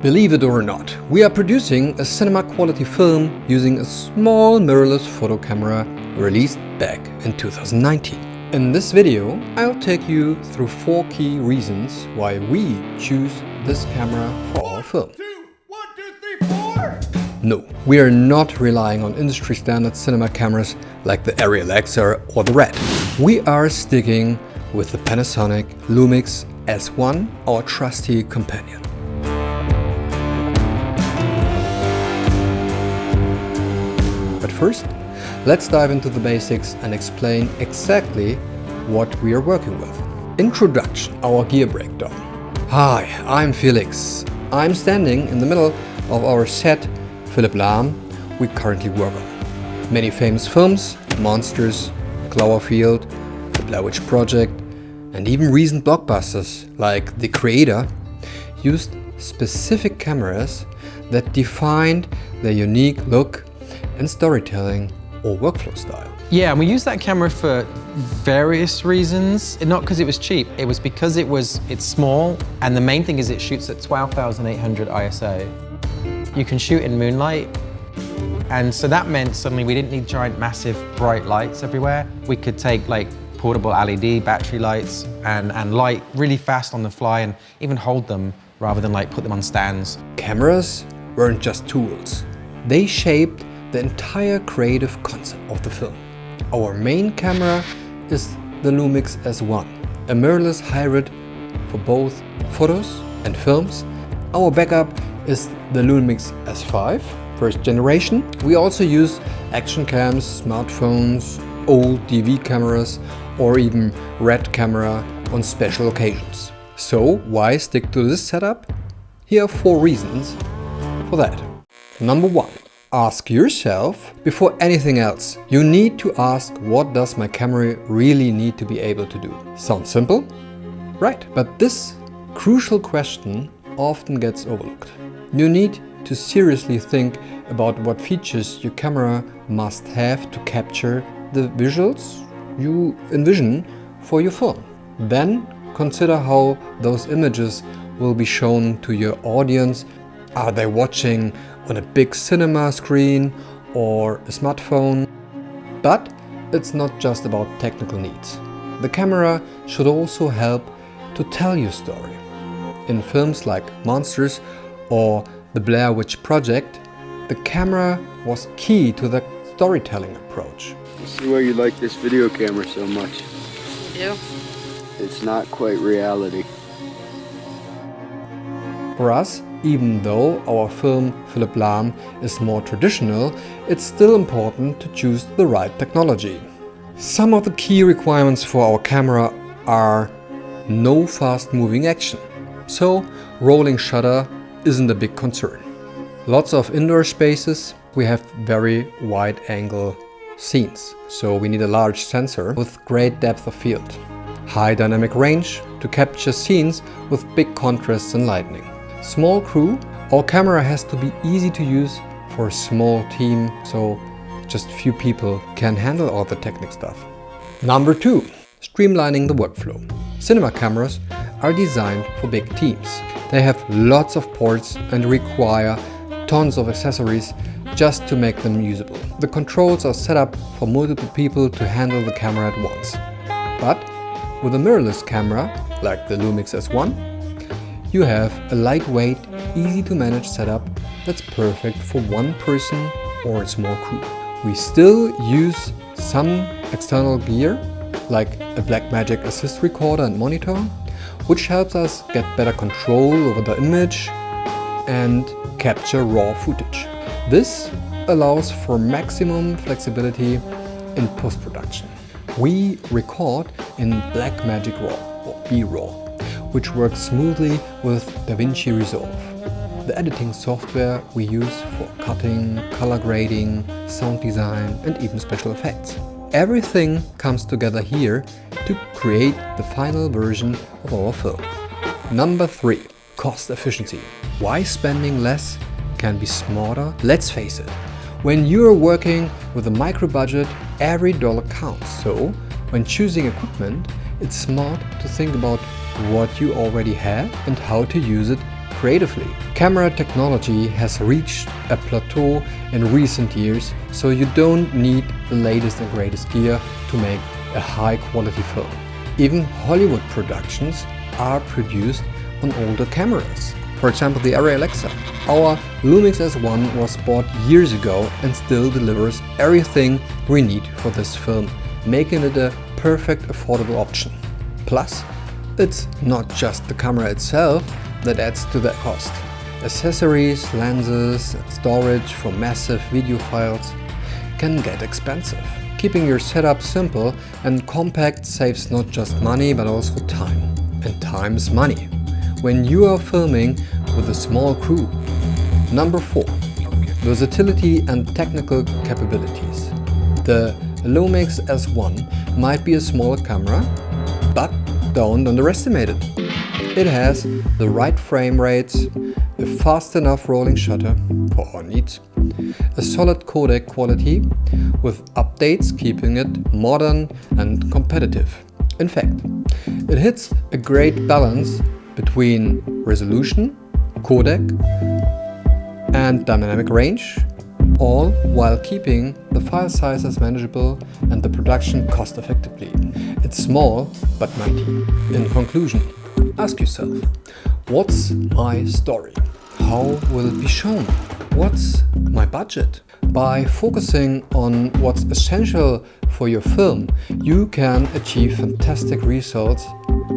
Believe it or not, we are producing a cinema quality film using a small mirrorless photo camera released back in 2019. In this video, I'll take you through 4 key reasons why we choose this camera for our film. 1, 2, 3, 4! No, we are not relying on industry standard cinema cameras like the Arri Alexa or the Red. We are sticking with the Panasonic Lumix S1, our trusty companion. But first, let's dive into the basics and explain exactly what we are working with. Introduction, our gear breakdown. Hi, I'm Felix. I'm standing in the middle of our set, PHILIPP Lahm, we currently work on. Many famous films, Monsters, Cloverfield, the Blair Witch Project, and even recent blockbusters like The Creator used specific cameras that defined their unique look and storytelling or workflow style. Yeah, and we used that camera for various reasons. Not because it was cheap, it was because it's small, and the main thing is it shoots at 12,800 ISO. You can shoot in moonlight, and so that meant suddenly we didn't need giant, massive, bright lights everywhere. We could take like portable LED battery lights and light really fast on the fly and even hold them rather than like put them on stands. Cameras weren't just tools. They shaped the entire creative concept of the film. Our main camera is the Lumix S1, a mirrorless hybrid for both photos and films. Our backup is the Lumix S5, first generation. We also use action cams, smartphones, old DV cameras, or even Red camera on special occasions. So why stick to this setup? Here are 4 reasons for that. Number 1. Ask yourself, before anything else, you need to ask, what does my camera really need to be able to do? Sounds simple? Right, but this crucial question often gets overlooked. You need to seriously think about what features your camera must have to capture the visuals you envision for your film. Then consider how those images will be shown to your audience. Are they watching on a big cinema screen or a smartphone? But it's not just about technical needs. The camera should also help to tell your story. In films like Monsters or the Blair Witch Project, the camera was key to the storytelling approach. I see why you like this video camera so much. You? It's not quite reality. For us, even though our film PHILIPP Lahm is more traditional, it's still important to choose the right technology. Some of the key requirements for our camera are no fast-moving action, so rolling shutter isn't a big concern. Lots of indoor spaces, we have very wide-angle scenes, so we need a large sensor with great depth of field. High dynamic range to capture scenes with big contrasts and lighting. Small crew, our camera has to be easy to use for a small team, so just few people can handle all the technical stuff. Number 2, streamlining the workflow. Cinema cameras are designed for big teams. They have lots of ports and require tons of accessories just to make them usable. The controls are set up for multiple people to handle the camera at once. But with a mirrorless camera, like the Lumix S1, you have a lightweight, easy to manage setup that's perfect for one person or a small crew. We still use some external gear, like a Blackmagic assist recorder and monitor, which helps us get better control over the image and capture raw footage. This allows for maximum flexibility in post-production. We record in Blackmagic RAW or B-RAW, which works smoothly with DaVinci Resolve, the editing software we use for cutting, color grading, sound design, and even special effects. Everything comes together here to create the final version of our film. Number 3. Cost efficiency. Why spending less can be smarter? Let's face it, when you're working with a micro budget, every dollar counts. So, when choosing equipment, it's smart to think about what you already have and how to use it creatively. Camera technology has reached a plateau in recent years, so you don't need the latest and greatest gear to make a high-quality film. Even Hollywood productions are produced on older cameras. For example, the Arri Alexa. Our Lumix S1 was bought years ago and still delivers everything we need for this film, making it a perfect affordable option. Plus, it's not just the camera itself that adds to that cost. Accessories, lenses, and storage for massive video files can get expensive. Keeping your setup simple and compact saves not just money but also time. And time is money when you are filming with a small crew. Number 4. Versatility and technical capabilities. The Lumix S1 might be a smaller camera, but don't underestimate it. It has the right frame rates, a fast enough rolling shutter for our needs, a solid codec quality with updates keeping it modern and competitive. In fact, it hits a great balance between resolution, codec and dynamic range, all while keeping the file sizes manageable and the production cost effectively. It's small but mighty. In conclusion, ask yourself, what's my story? How will it be shown? What's my budget? By focusing on what's essential for your film, you can achieve fantastic results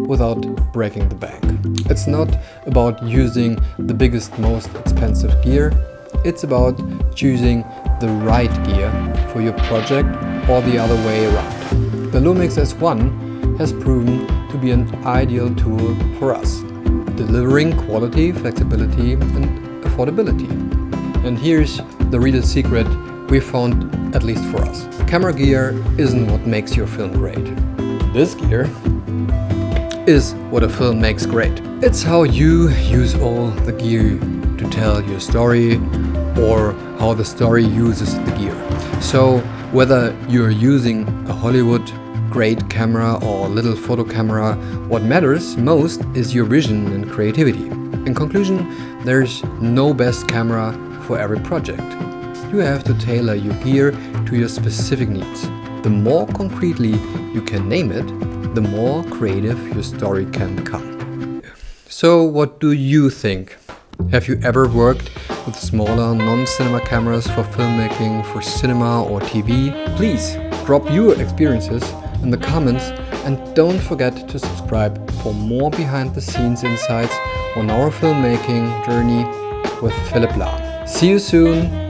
without breaking the bank. It's not about using the biggest, most expensive gear. It's about choosing the right gear for your project or the other way around. The Lumix S1 has proven to be an ideal tool for us, delivering quality, flexibility and affordability. And here's the real secret we found, at least for us. Camera gear isn't what makes your film great. This gear is what a film makes great. It's how you use all the gear to tell your story, or how the story uses the gear. So whether you're using a Hollywood great camera or a little photo camera, what matters most is your vision and creativity. In conclusion, there's no best camera for every project. You have to tailor your gear to your specific needs. The more concretely you can name it, the more creative your story can become. So what do you think? Have you ever worked with smaller non-cinema cameras for filmmaking, for cinema or TV? Please drop your experiences in the comments and don't forget to subscribe for more behind the scenes insights on our filmmaking journey with Philipp Lahm. See you soon!